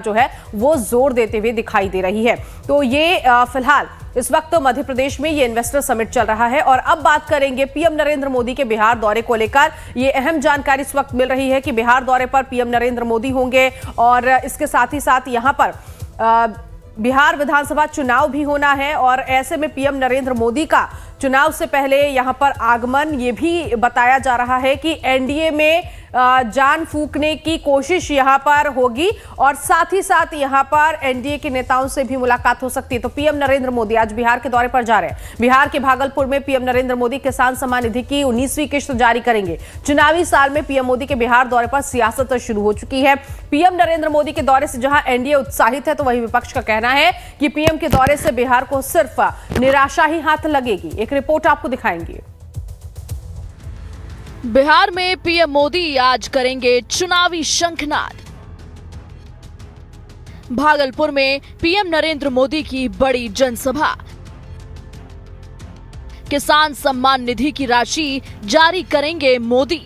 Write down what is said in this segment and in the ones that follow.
जो है वो जोर देते हुए दिखाई दे रही है। तो ये फिलहाल इस वक्त मध्य प्रदेश में ये इन्वेस्टर समिट चल रहा है और अब बात करेंगे पीएम नरेंद्र मोदी के बिहार दौरे को लेकर। ये अहम जानकारी इस वक्त मिल रही है कि बिहार दौरे पर पीएम नरेंद्र मोदी होंगे और इसके साथ ही साथ यहां पर बिहार विधानसभा चुनाव भी होना है और ऐसे में पीएम नरेंद्र मोदी का चुनाव से पहले यहां पर आगमन, ये भी बताया जा रहा है कि एनडीए में जान फूंकने की कोशिश यहां पर होगी और साथ ही साथ यहां पर एनडीए के नेताओं से भी मुलाकात हो सकती है। तो पीएम नरेंद्र मोदी आज बिहार के दौरे पर जा रहे हैं। बिहार के भागलपुर में पीएम नरेंद्र मोदी किसान सम्मान निधि की 19वीं किश्त जारी करेंगे। चुनावी साल में पीएम मोदी के बिहार दौरे पर सियासत शुरू हो चुकी है। पीएम नरेंद्र मोदी के दौरे से जहां एनडीए उत्साहित है, तो वहीं विपक्ष का कहना है कि पीएम के दौरे से बिहार को सिर्फ निराशा ही हाथ लगेगी। एक रिपोर्ट आपको दिखाएंगे। बिहार में पीएम मोदी आज करेंगे चुनावी शंखनाद। भागलपुर में पीएम नरेंद्र मोदी की बड़ी जनसभा। किसान सम्मान निधि की राशि जारी करेंगे मोदी।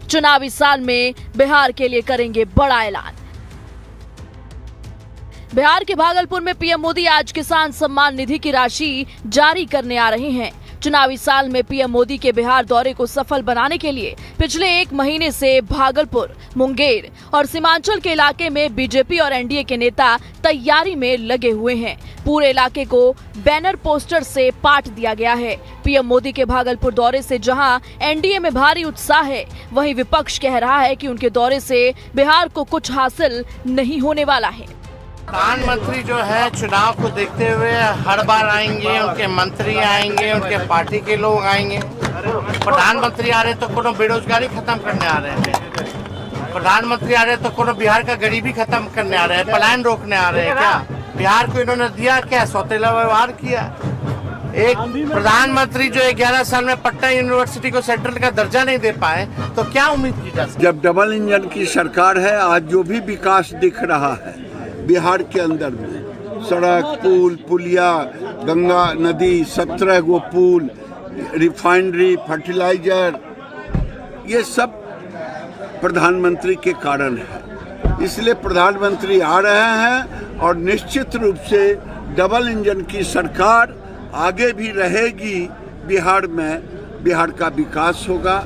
चुनावी साल में बिहार के लिए करेंगे बड़ा ऐलान। बिहार के भागलपुर में पीएम मोदी आज किसान सम्मान निधि की राशि जारी करने आ रहे हैं। चुनावी साल में पीएम मोदी के बिहार दौरे को सफल बनाने के लिए पिछले एक महीने से भागलपुर, मुंगेर और सीमांचल के इलाके में बीजेपी और एनडीए के नेता तैयारी में लगे हुए हैं। पूरे इलाके को बैनर पोस्टर से पाट दिया गया है। पीएम मोदी के भागलपुर दौरे से जहां एनडीए में भारी उत्साह है, वहीं विपक्ष कह रहा है कि उनके दौरे से बिहार को कुछ हासिल नहीं होने वाला है। प्रधानमंत्री जो है चुनाव को देखते हुए हर बार आएंगे, उनके मंत्री आएंगे, उनके पार्टी के लोग आएंगे। प्रधानमंत्री आ रहे तो कोनो बेरोजगारी खत्म करने आ रहे हैं, प्रधानमंत्री आ रहे तो कोनो बिहार का गरीबी खत्म करने आ रहे हैं, पलायन रोकने आ रहे हैं। क्या बिहार को इन्होंने दिया? क्या सौतेला व्यवहार किया? एक प्रधानमंत्री जो 11 साल में पटना यूनिवर्सिटी को सेंट्रल का दर्जा नहीं दे पाए, तो क्या उम्मीद की जा सकती? जब डबल इंजन की सरकार है, आज जो भी विकास दिख रहा है बिहार के अंदर में, सड़क, पुल, पुलिया, गंगा नदी, 17 गो पुल, रिफाइनरी, फर्टिलाइजर, ये सब प्रधानमंत्री के कारण है। इसलिए प्रधानमंत्री आ रहे हैं और निश्चित रूप से डबल इंजन की सरकार आगे भी रहेगी। बिहार में बिहार का विकास होगा।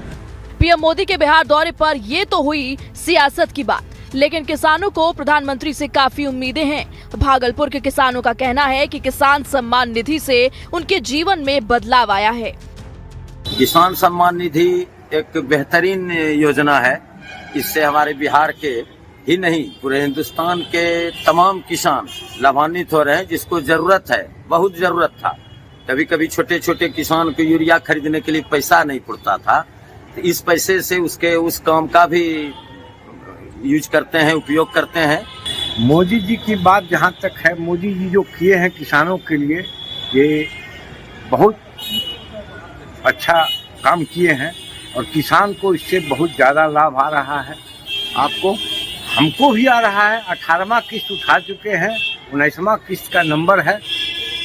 पीएम मोदी के बिहार दौरे पर ये तो हुई सियासत की बात, लेकिन किसानों को प्रधानमंत्री से काफी उम्मीदें हैं। भागलपुर के किसानों का कहना है कि किसान सम्मान निधि से उनके जीवन में बदलाव आया है। किसान सम्मान निधि एक बेहतरीन योजना है। इससे हमारे बिहार के ही नहीं, पूरे हिंदुस्तान के तमाम किसान लाभान्वित हो रहे हैं, जिसको जरूरत है, बहुत जरूरत था। कभी कभी छोटे छोटे किसान को यूरिया खरीदने के लिए पैसा नहीं पड़ता था, तो इस पैसे से उसके उस काम का भी यूज करते हैं, उपयोग करते हैं। मोदी जी की बात जहाँ तक है, मोदी जी जो किए हैं किसानों के लिए, ये बहुत अच्छा काम किए हैं और किसान को इससे बहुत ज़्यादा लाभ आ रहा है। आपको, हमको भी आ रहा है। 18वां किस्त उठा चुके हैं, 19वां किस्त का नंबर है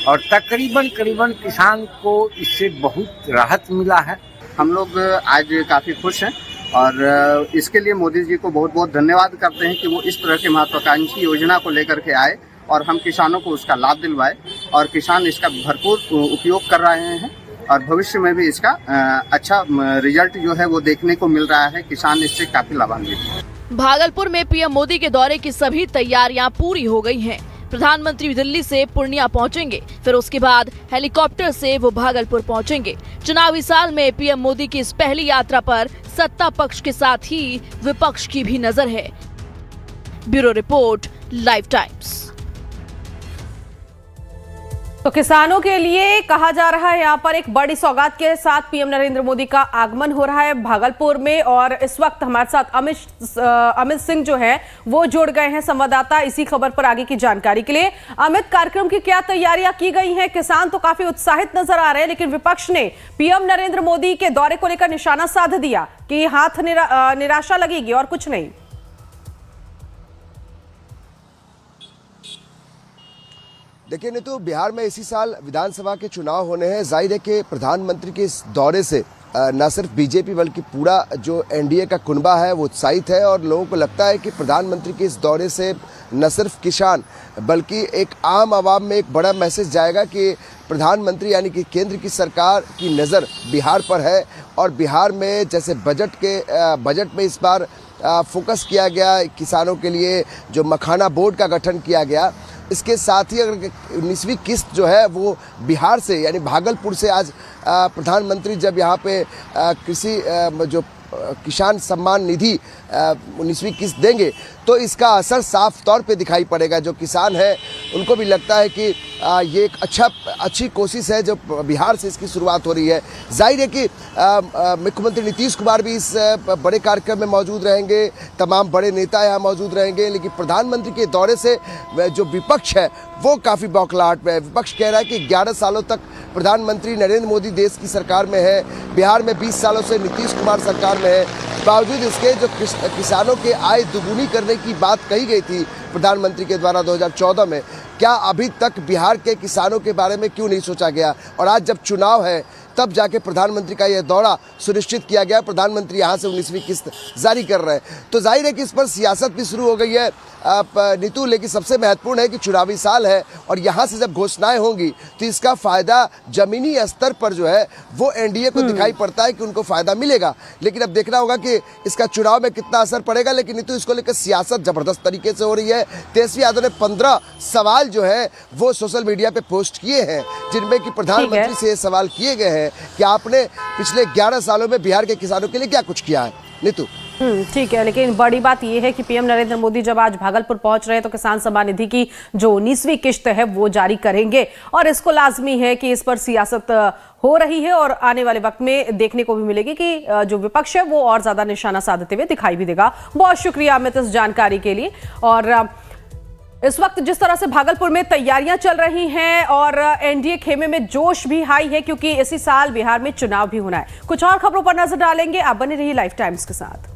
और तकरीबन किसान को इससे बहुत राहत मिला है। हम लोग आज काफ़ी खुश हैं और इसके लिए मोदी जी को बहुत बहुत धन्यवाद करते हैं कि वो इस तरह की महत्वाकांक्षी योजना को लेकर के आए और हम किसानों को उसका लाभ दिलवाए और किसान इसका भरपूर उपयोग कर रहे हैं और भविष्य में भी इसका अच्छा रिजल्ट जो है वो देखने को मिल रहा है। किसान इससे काफ़ी लाभान्वित हैं। भागलपुर में पीएम मोदी के दौरे की सभी तैयारियां पूरी हो गई हैं। प्रधानमंत्री दिल्ली से पूर्णिया पहुंचेंगे, फिर उसके बाद हेलीकॉप्टर से वो भागलपुर पहुंचेंगे। चुनावी साल में पीएम मोदी की इस पहली यात्रा पर सत्ता पक्ष के साथ ही विपक्ष की भी नजर है। Bureau report, live times. तो किसानों के लिए कहा जा रहा है यहाँ पर एक बड़ी सौगात के साथ पीएम नरेंद्र मोदी का आगमन हो रहा है भागलपुर में और इस वक्त हमारे साथ अमित सिंह जो है वो जुड़ गए हैं, संवाददाता, इसी खबर पर आगे की जानकारी के लिए। अमित, कार्यक्रम की क्या तैयारियां की गई हैं? किसान तो काफी उत्साहित नजर आ रहे हैं, लेकिन विपक्ष ने पीएम नरेंद्र मोदी के दौरे को लेकर निशाना साध दिया कि हाथ निराशा लगेगी और कुछ नहीं। देखिए नीतू, बिहार में इसी साल विधानसभा के चुनाव होने हैं। जाहिर है कि प्रधानमंत्री के इस दौरे से न सिर्फ बीजेपी बल्कि पूरा जो एनडीए का कुनबा है वो उत्साहित है और लोगों को लगता है कि प्रधानमंत्री के इस दौरे से न सिर्फ किसान बल्कि एक आम आवाम में एक बड़ा मैसेज जाएगा कि प्रधानमंत्री यानी कि केंद्र की सरकार की नज़र बिहार पर है और बिहार में जैसे बजट में इस बार फोकस किया गया, किसानों के लिए जो मखाना बोर्ड का गठन किया गया, इसके साथ ही अगर 19वीं किस्त जो है वो बिहार से यानी भागलपुर से आज प्रधानमंत्री जब यहाँ पे कृषि जो किसान सम्मान निधि 19वीं किस्त देंगे तो इसका असर साफ तौर पे दिखाई पड़ेगा। जो किसान है उनको भी लगता है कि ये एक अच्छी कोशिश है जो बिहार से इसकी शुरुआत हो रही है। जाहिर है कि मुख्यमंत्री नीतीश कुमार भी इस बड़े कार्यक्रम में मौजूद रहेंगे, तमाम बड़े नेता यहाँ मौजूद रहेंगे, लेकिन प्रधानमंत्री के दौरे से जो विपक्ष है वो काफ़ी बौखलाहट में है। विपक्ष कह रहा है कि 11 सालों तक प्रधानमंत्री नरेंद्र मोदी देश की सरकार में है, बिहार में 20 सालों से नीतीश कुमार सरकार में है, बावजूद इसके जो किसानों के आय दुगुनी करने की बात कही गई थी प्रधानमंत्री के द्वारा 2014 में, क्या अभी तक बिहार के किसानों के बारे में क्यों नहीं सोचा गया? और आज जब चुनाव है तब जाके प्रधानमंत्री का यह दौरा सुनिश्चित किया गया, प्रधानमंत्री यहाँ से 19वीं किस्त जारी कर रहे हैं। तो जाहिर है कि इस पर सियासत भी शुरू हो गई है नीतू, लेकिन सबसे महत्वपूर्ण है कि चुनावी साल है और यहाँ से जब घोषणाएं होंगी तो इसका फायदा जमीनी स्तर पर जो है वो एनडीए को दिखाई पड़ता है कि उनको फायदा मिलेगा, लेकिन अब देखना होगा कि इसका चुनाव में कितना असर पड़ेगा। लेकिन नीतू, इसको लेकर सियासत जबरदस्त तरीके से हो रही है। तेजस्वी यादव ने 15 सवाल जो है वो सोशल मीडिया पे पोस्ट किए हैं जिनमें कि प्रधानमंत्री से ये सवाल किए गए हैं कि आपने पिछले 11 सालों में बिहार के किसानों के लिए क्या कुछ किया है। नीतू, ठीक है, लेकिन बड़ी बात यह है कि पीएम नरेंद्र मोदी जब आज भागलपुर पहुंच रहे हैं तो किसान सम्मान निधि की जो 19वीं किस्त है वो जारी करेंगे और इसको लाजमी है कि इस पर सियासत हो रही है और आने वाले वक्त में देखने को भी मिलेगी कि जो विपक्ष है वो और ज्यादा निशाना साधते हुए दिखाई भी देगा। बहुत शुक्रिया अमित इस जानकारी के लिए। और इस वक्त जिस तरह से भागलपुर में तैयारियां चल रही हैं और एनडीए खेमे में जोश भी हाई है क्योंकि इसी साल बिहार में चुनाव भी होना है। कुछ और खबरों पर नजर डालेंगे, आप बने रहिए लाइफ टाइम्स के साथ।